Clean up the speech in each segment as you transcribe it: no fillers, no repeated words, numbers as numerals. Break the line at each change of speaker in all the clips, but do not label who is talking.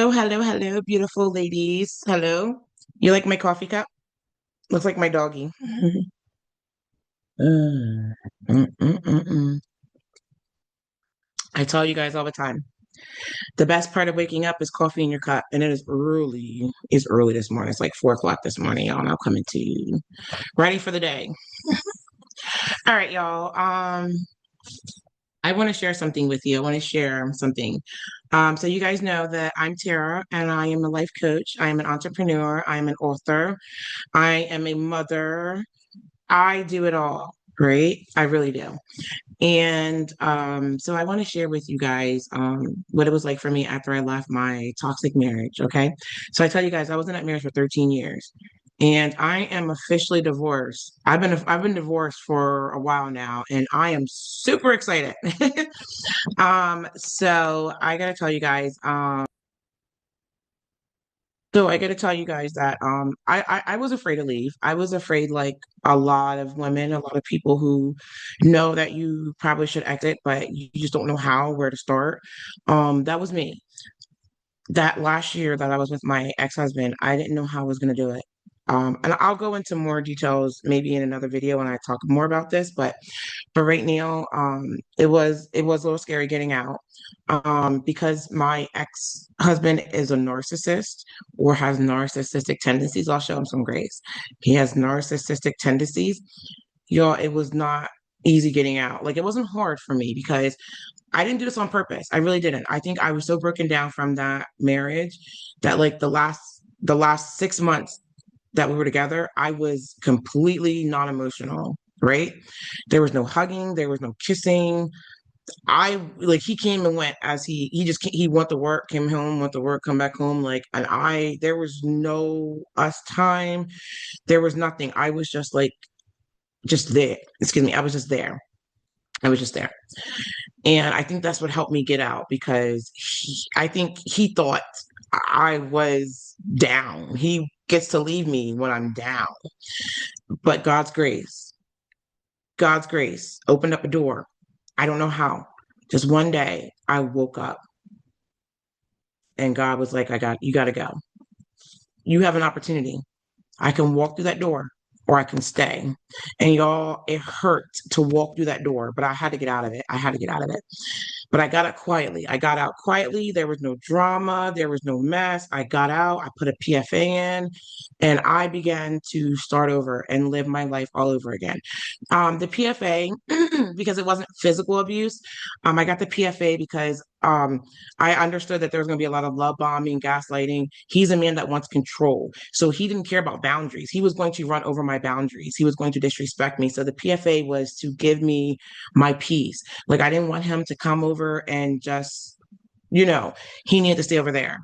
Hello, hello, hello, beautiful ladies. Hello. You like my coffee cup? Looks like my doggy. Mm, mm, mm, mm, mm. I tell you guys all the time. The best part of waking up is coffee in your cup, and it is early. It's early this morning. It's like 4 o'clock this morning, y'all. And I'm coming to you, ready for the day. All right, y'all. I want to share something with you. I want to share something. So you guys know that I'm Tara, and I am a life coach. I am an entrepreneur. I am an author. I am a mother. I do it all, right? I really do. And so I want to share with you guys what it was like for me after I left my toxic marriage. Okay. So I tell you guys, I was in that marriage for 13 years. And I am officially divorced. I've been divorced for a while now, and I am super excited. So I gotta tell you guys, so I got to tell you guys that I was afraid to leave. I was afraid, like a lot of women, a lot of people who know that you probably should exit, but you just don't know how, where to start. That was me. That last year that I was with my ex-husband, I didn't know how I was going to do it. And I'll go into more details maybe in another video when I talk more about this, but for right now, it was a little scary getting out, because my ex-husband is a narcissist or has narcissistic tendencies. I'll show him some grace. He has narcissistic tendencies. Y'all, it was not easy getting out. Like it wasn't hard for me because I didn't do this on purpose. I really didn't. I think I was so broken down from that marriage that like the last 6 months that we were together, I was completely non-emotional, right? There was no hugging, there was no kissing. I like he came and went as he went to work, came home, went to work, come back home. Like, and I there was no us time, there was nothing. I was just like just there. Excuse me, I was just there. I was just there. And I think that's what helped me get out because I think he thought I was down. He gets to leave me when I'm down. But God's grace opened up a door. I don't know how. Just one day I woke up and God was like, you got to go. You have an opportunity. I can walk through that door or I can stay. And y'all, it hurt to walk through that door, but I had to get out of it. I had to get out of it. But I got out quietly. I got out quietly. There was no drama. There was no mess. I got out. I put a PFA in and I began to start over and live my life all over again. The PFA, because it wasn't physical abuse, I got the PFA because I understood that there was going to be a lot of love bombing, gaslighting. He's a man that wants control. So he didn't care about boundaries. He was going to run over my boundaries. He was going to disrespect me. So the PFA was to give me my peace. Like I didn't want him to come over and just, you know, he needed to stay over there.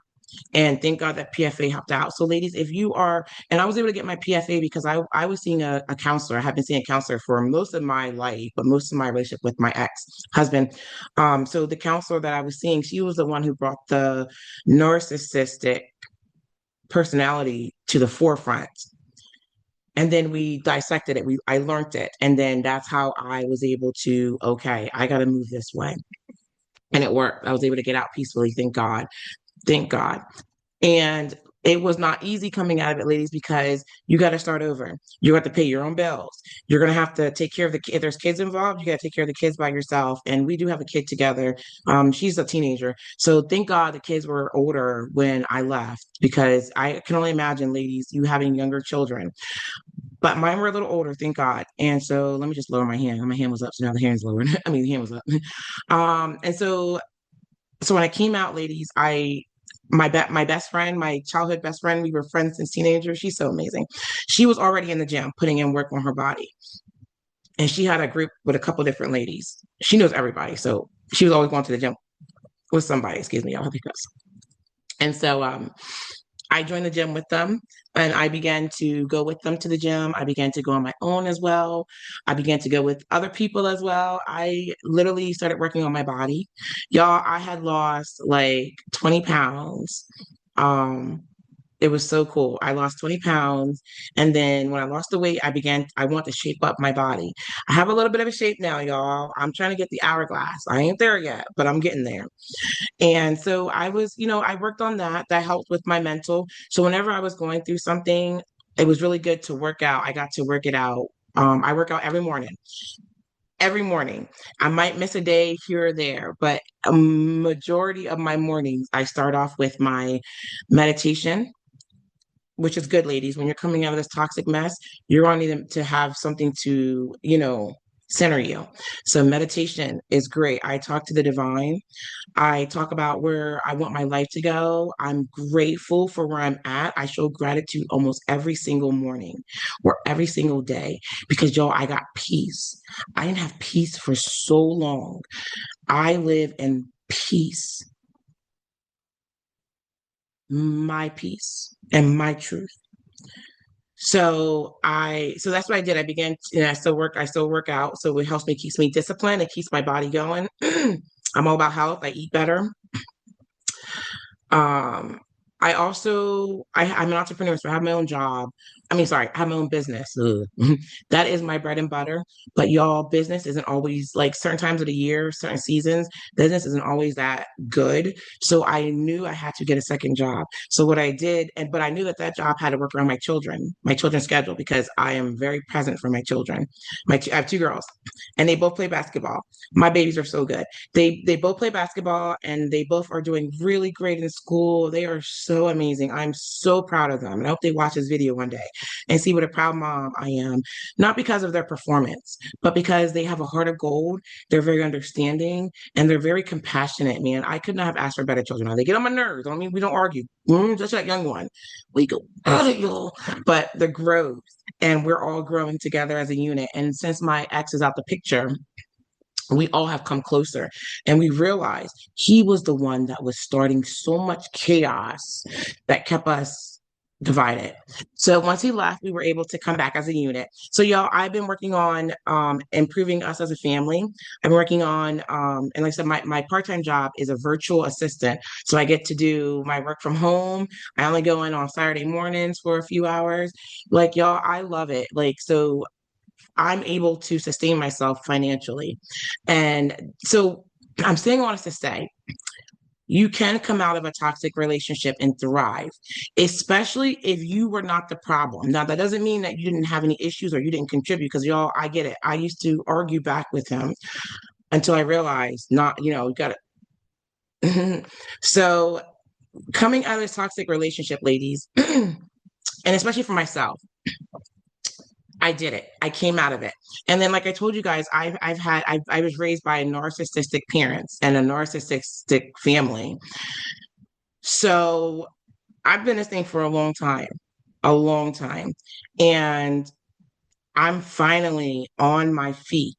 And thank God that PFA helped out. So, ladies, if you are, and I was able to get my PFA because I was seeing a counselor. I have been seeing a counselor for most of my life, but most of my relationship with my ex husband. So, the counselor that I was seeing, she was the one who brought the narcissistic personality to the forefront. And then we dissected it. I learned it. And then that's how I was able to, okay, I got to move this way. And it worked. I was able to get out peacefully. Thank God. Thank God. And it was not easy coming out of it, ladies, because you got to start over. You have to pay your own bills. You're going to have to take care of the if there's kids involved, you got to take care of the kids by yourself. And we do have a kid together. She's a teenager. So thank God the kids were older when I left because I can only imagine, ladies, you having younger children. But mine were a little older, thank God. And so let me just lower my hand. My hand was up, so now the hand's lowered. I mean, the hand was up. And so when I came out, ladies, my best friend, my childhood best friend, we were friends since teenagers. She's so amazing. She was already in the gym putting in work on her body. And she had a group with a couple different ladies. She knows everybody. So she was always going to the gym with somebody, excuse me, y'all because. And so I joined the gym with them and I began to go with them to the gym. I began to go on my own as well. I began to go with other people as well. I literally started working on my body. Y'all, I had lost like 20 pounds. Um, It was so cool. I lost 20 pounds. And then when I lost the weight, I want to shape up my body. I have a little bit of a shape now, y'all. I'm trying to get the hourglass. I ain't there yet, but I'm getting there. And so I worked on that. That helped with my mental. So whenever I was going through something, it was really good to work out. I got to work it out. I work out every morning. Every morning. I might miss a day here or there, but a majority of my mornings, I start off with my meditation, which is good, ladies. When you're coming out of this toxic mess, you're wanting to have something to, center you. So meditation is great. I talk to the divine. I talk about where I want my life to go. I'm grateful for where I'm at. I show gratitude almost every single morning or every single day because, y'all, I got peace. I didn't have peace for so long. I live in peace, my peace and my truth. So that's what I did. I still work out. So it helps me, keeps me disciplined. It keeps my body going. I'm all about health. I eat better. Um, I'm an entrepreneur, so I have my own job. I mean, sorry, I have my own business. Ugh. That is my bread and butter. But y'all, business isn't always like certain times of the year, certain seasons, business isn't always that good. So I knew I had to get a second job. So what I did, but I knew that that job had to work around my children's schedule because I am very present for my children. I have two girls, and they both play basketball. My babies are so good. They both play basketball and they both are doing really great in school. They are so amazing. I'm so proud of them. And I hope they watch this video one day and see what a proud mom I am. Not because of their performance, but because they have a heart of gold. They're very understanding and they're very compassionate, man. I could not have asked for better children. Now, they get on my nerves. I mean, we don't argue. Just that young one. We go at it, y'all. But the growth and we're all growing together as a unit. And since my ex is out the picture, we all have come closer and we realized he was the one that was starting so much chaos that kept us divided. So once he left, we were able to come back as a unit. So y'all, I've been working on improving us as a family. I'm working on and like I said, my part-time job is a virtual assistant. So I get to do my work from home. I only go in on Saturday mornings for a few hours. Like y'all, I love it. Like so I'm able to sustain myself financially. And so I'm saying all this to say, you can come out of a toxic relationship and thrive, especially if you were not the problem. Now, that doesn't mean that you didn't have any issues or you didn't contribute, because y'all, I get it. I used to argue back with him until I realized not, you got to. So, coming out of this toxic relationship, ladies, and especially for myself, I did it. I came out of it. And then, like I told you guys, I was raised by narcissistic parents and a narcissistic family. So I've been this thing for a long time. And I'm finally on my feet.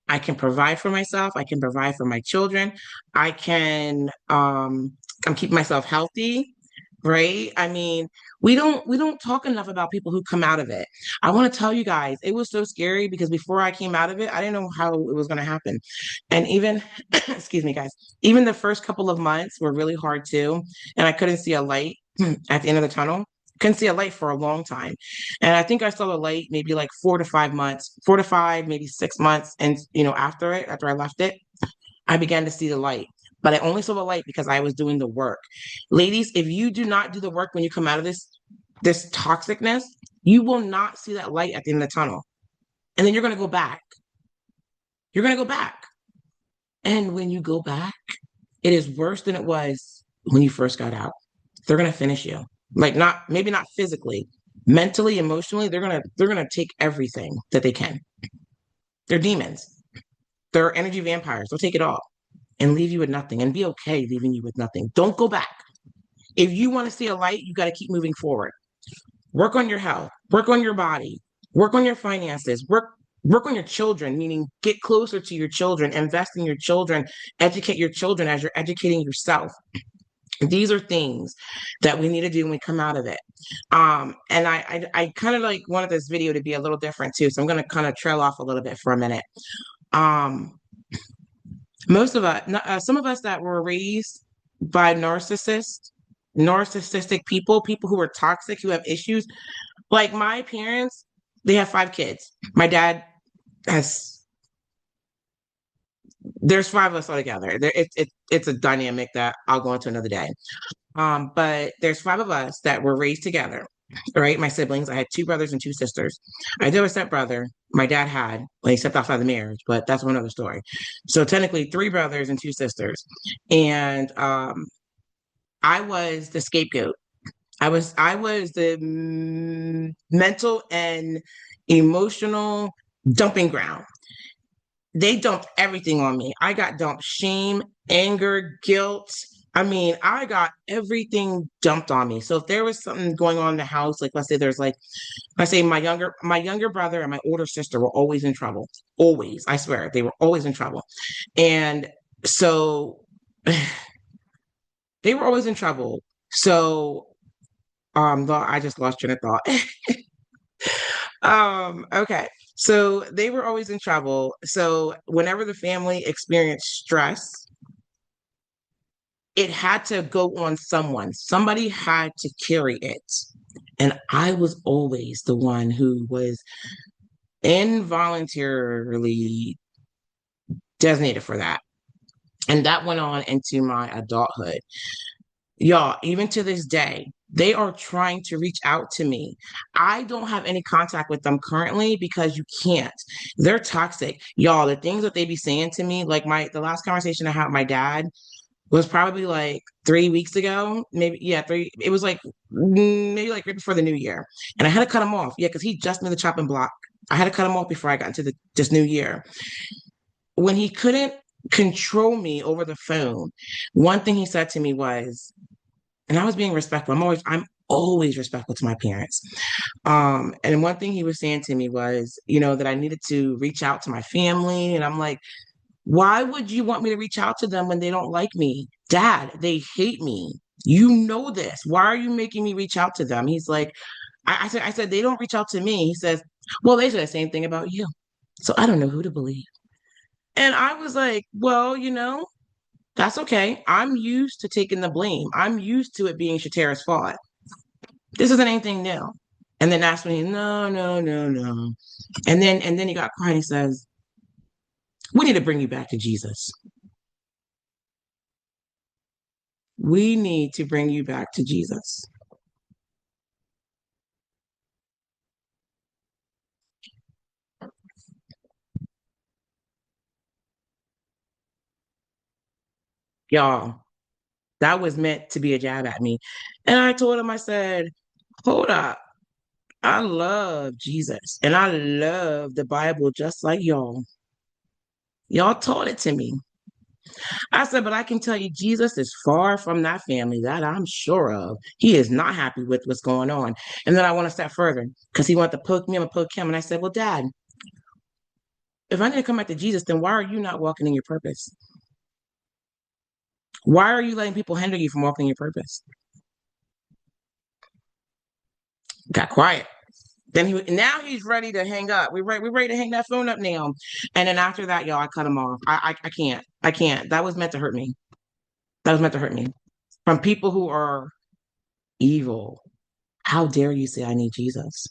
I can provide for myself. I can provide for my children. I can, I'm keeping myself healthy, right? I mean, we don't talk enough about people who come out of it. I want to tell you guys, it was so scary because before I came out of it, I didn't know how it was going to happen. And even, excuse me, guys, even the first couple of months were really hard too. And I couldn't see a light at the end of the tunnel. Couldn't see a light for a long time. And I think I saw a light maybe like 4 to 5 months, 4 to 5, maybe 6 months. And, after I left it, I began to see the light. But I only saw the light because I was doing the work. Ladies, if you do not do the work when you come out of this toxicness, you will not see that light at the end of the tunnel. And then you're going to go back. You're going to go back. And when you go back, it is worse than it was when you first got out. They're going to finish you. Like maybe not physically, mentally, emotionally, they're going to take everything that they can. They're demons. They're energy vampires. They'll take it all and leave you with nothing and be okay leaving you with nothing. Don't go back. If you want to see a light, you got to keep moving forward. Work on your health, work on your body, work on your finances, work on your children, meaning get closer to your children, invest in your children, educate your children as you're educating yourself. These are things that we need to do when we come out of it. And I kind of like wanted this video to be a little different too. So I'm going to kind of trail off a little bit for a minute. Um, most of us, some of us that were raised by narcissists, narcissistic people, people who are toxic, who have issues. Like my parents, they have 5 kids. My dad has, there's 5 of us all together. It's a dynamic that I'll go into another day. But there's 5 of us that were raised together, right? My siblings. I had 2 brothers and 2 sisters. I do have a stepbrother. My dad had, well, he stepped outside the marriage, but that's another story. So technically, 3 brothers and 2 sisters, and I was the scapegoat. I was the mental and emotional dumping ground. They dumped everything on me. I got dumped shame, anger, guilt. I mean, I got everything dumped on me. So if there was something going on in the house, like let's say there's like, let's say my younger brother and my older sister were always in trouble. Always. I swear, they were always in trouble. And so they were always in trouble. So I just lost train of thought. Okay. So they were always in trouble. So whenever the family experienced stress, it had to go on someone. Somebody had to carry it. And I was always the one who was involuntarily designated for that. And that went on into my adulthood. Y'all, even to this day, they are trying to reach out to me. I don't have any contact with them currently because you can't. They're toxic. Y'all, the things that they be saying to me, like the last conversation I had with my dad was probably like 3 weeks ago. Maybe, yeah, three. It was like maybe like right before the new year. And I had to cut him off. Yeah, because he just made the chopping block. I had to cut him off before I got into this new year. When he couldn't control me over the phone, one thing he said to me was, and I was being respectful. I'm always respectful to my parents. And one thing he was saying to me was, that I needed to reach out to my family. And I'm like, why would you want me to reach out to them when they don't like me? Dad, they hate me. You know this. Why are you making me reach out to them? He's like, I said, they don't reach out to me. He says, well, they say the same thing about you. So I don't know who to believe. And I was like, well, that's okay. I'm used to taking the blame. I'm used to it being Shatara's fault. This isn't anything new. And then that's when he, no, no, no, no. And then he got quiet. He says, we need to bring you back to Jesus. We need to bring you back to Jesus. Y'all, that was meant to be a jab at me. And I told him, I said, hold up. I love Jesus and I love the Bible just like y'all. Y'all taught it to me. I said, but I can tell you, Jesus is far from that family, that I'm sure of. He is not happy with what's going on. And then I want to step further because he wanted to poke me, I'm going to poke him. And I said, well, Dad, if I need to come back to Jesus, then why are you not walking in your purpose? Why are you letting people hinder you from walking in your purpose? Got quiet. Then now he's ready to hang up. We're ready to hang that phone up now. And then after that, y'all, I cut him off. I can't. I can't. That was meant to hurt me. That was meant to hurt me. From people who are evil. How dare you say I need Jesus?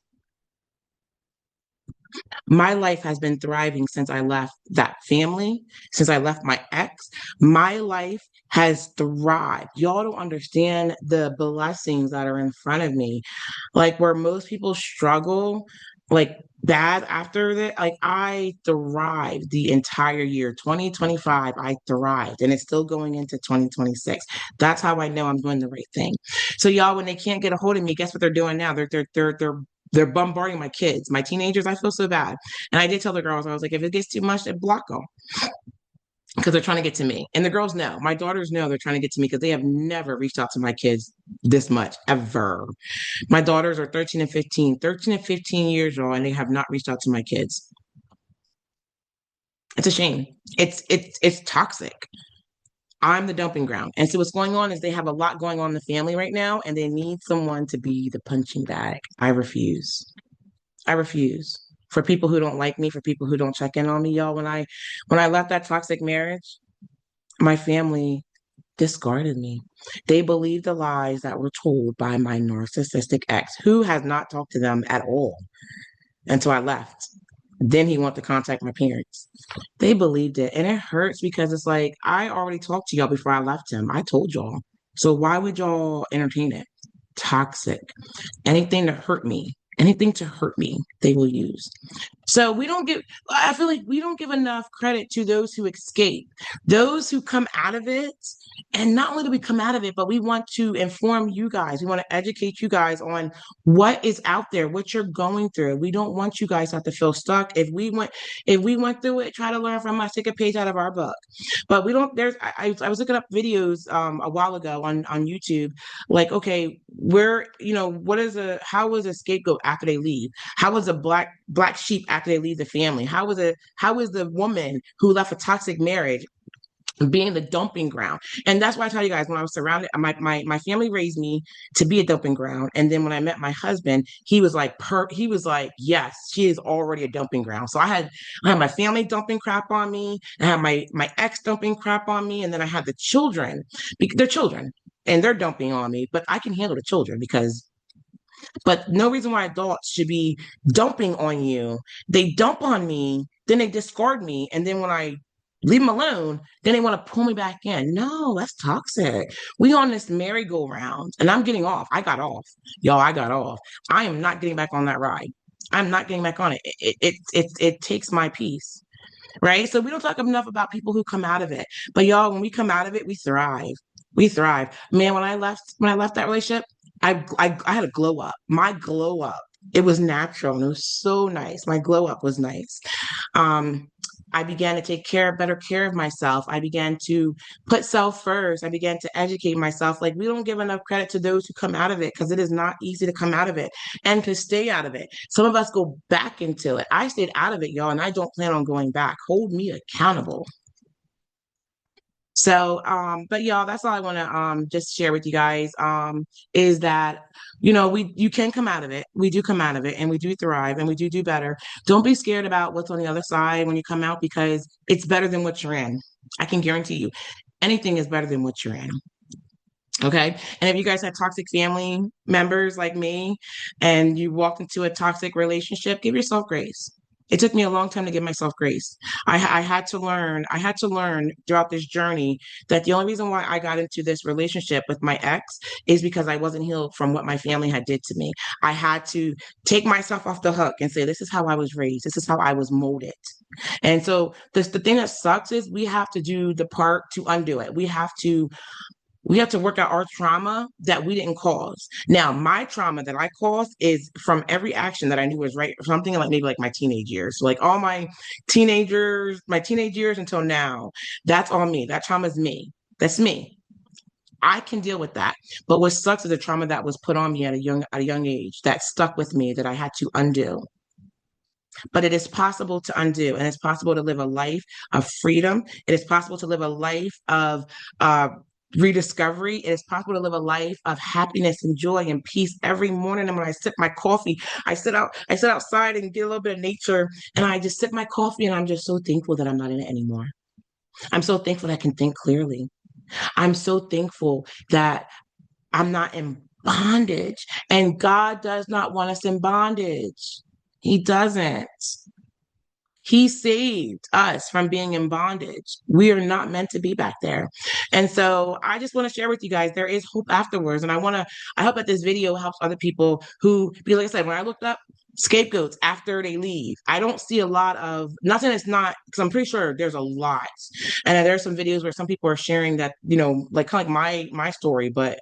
My life has been thriving since I left that family, since I left my ex. My life has thrived. Y'all don't understand the blessings that are in front of me. Like where most people struggle, like bad after that, like I thrived the entire year. 2025, I thrived, and it's still going into 2026. That's how I know I'm doing the right thing. So y'all, when they can't get a hold of me, guess what they're doing now? They're bombarding my kids, my teenagers. I feel so bad. And I did tell the girls, I was like, if it gets too much, then block them because they're trying to get to me. And the girls know, my daughters know they're trying to get to me because they have never reached out to my kids this much, ever. My daughters are 13 and 15, 13 and 15 years old, and they have not reached out to my kids. It's a shame. It's toxic. I'm the dumping ground. And so what's going on is they have a lot going on in the family right now, and they need someone to be the punching bag. I refuse. I refuse. For people who don't like me, for people who don't check in on me, y'all, when I left that toxic marriage, my family discarded me. They believed the lies that were told by my narcissistic ex, who has not talked to them at all until I left. Then he wanted to contact my parents. They believed it. And it hurts because it's like, I already talked to y'all before I left him. I told y'all. So why would y'all entertain it? Toxic. Anything to hurt me, they will use. So I feel like we don't give enough credit to those who escape, those who come out of it. And not only do we come out of it, but we want to inform you guys. We want to educate you guys on what is out there, what you're going through. We don't want you guys to have to feel stuck. If we went through it, try to learn from us, take a page out of our book. But we don't, I was looking up videos a while ago on YouTube, like, okay, how is a scapegoat after they leave? How is a black sheep after they leave the family? How is the woman who left a toxic marriage being the dumping ground? And that's why I tell you guys, when I was surrounded, my family raised me to be a dumping ground. And then when I met my husband, he was like, yes, she is already a dumping ground. So I had my family dumping crap on me. I had my ex dumping crap on me. And then I had the children, because they're children and they're dumping on me, but I can handle the children but no reason why adults should be dumping on you. They dump on me, then they discard me. And then when I leave them alone, then they want to pull me back in. No, that's toxic. We on this merry-go-round and I'm getting off. I got off. Y'all, I got off. I am not getting back on that ride. I'm not getting back on it. It takes my peace. Right. So we don't talk enough about people who come out of it. But y'all, when we come out of it, we thrive. We thrive. Man, when I left that relationship, I had a glow up. My glow up. It was natural and it was so nice. My glow up was nice. Um, I began to better care of myself. I began to put self first. I began to educate myself. Like, we don't give enough credit to those who come out of it, because it is not easy to come out of it and to stay out of it. Some of us go back into it. I stayed out of it, y'all, and I don't plan on going back. Hold me accountable. So, but y'all, that's all I want to just share with you guys, is that, you can come out of it. We do come out of it and we do thrive and we do better. Don't be scared about what's on the other side when you come out, because it's better than what you're in. I can guarantee you, anything is better than what you're in. Okay. And if you guys have toxic family members like me and you walked into a toxic relationship, give yourself grace. It took me a long time to give myself grace. I had to learn throughout this journey that the only reason why I got into this relationship with my ex is because I wasn't healed from what my family had did to me. I had to take myself off the hook and say, this is how I was raised. This is how I was molded. And so the thing that sucks is we have to do the part to undo it. We have to work out our trauma that we didn't cause. Now, my trauma that I caused is from every action that I knew was right. Something like maybe like my teenage years. So like all my teenage years until now, that's all me. That trauma is me. That's me. I can deal with that. But what sucks is the trauma that was put on me at a young age that stuck with me that I had to undo. But it is possible to undo, and it's possible to live a life of freedom. It is possible to live a life of uh, rediscovery. It is possible to live a life of happiness and joy and peace every morning. And when I sip my coffee, I sit outside and get a little bit of nature, and I just sip my coffee, and I'm just so thankful that I'm not in it anymore. I'm so thankful that I can think clearly. I'm so thankful that I'm not in bondage, and God does not want us in bondage. He doesn't. He saved us from being in bondage. We are not meant to be back there. And so I just want to share with you guys, there is hope afterwards. And I hope that this video helps other people who, because like I said, when I looked up scapegoats after they leave, I don't see a lot of, nothing that's not, because I'm pretty sure there's a lot. And there's some videos where some people are sharing that, like kind of like my story, but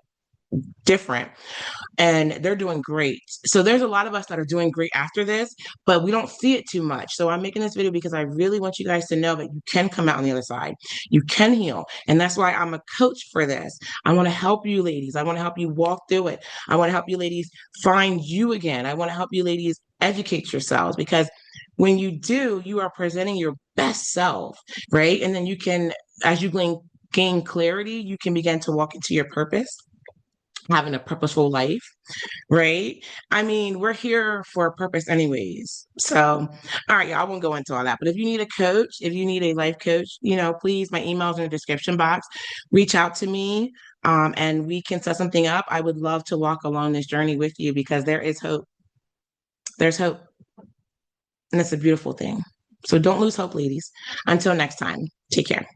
different, and they're doing great. So there's a lot of us that are doing great after this, but we don't see it too much. So I'm making this video because I really want you guys to know that you can come out on the other side. You can heal. And that's why I'm a coach for this. I want to help you ladies. I want to help you walk through it. I want to help you ladies find you again. I want to help you ladies educate yourselves, because when you do, you are presenting your best self, right? And then you can, as you gain clarity, you can begin to walk into your purpose. having a purposeful life, right? I mean, we're here for a purpose anyways. So, all right, y'all, I won't go into all that. But if you need a coach, if you need a life coach, please, my email's in the description box. Reach out to me, and we can set something up. I would love to walk along this journey with you because there is hope. There's hope, and it's a beautiful thing. So don't lose hope, ladies. Until next time, take care.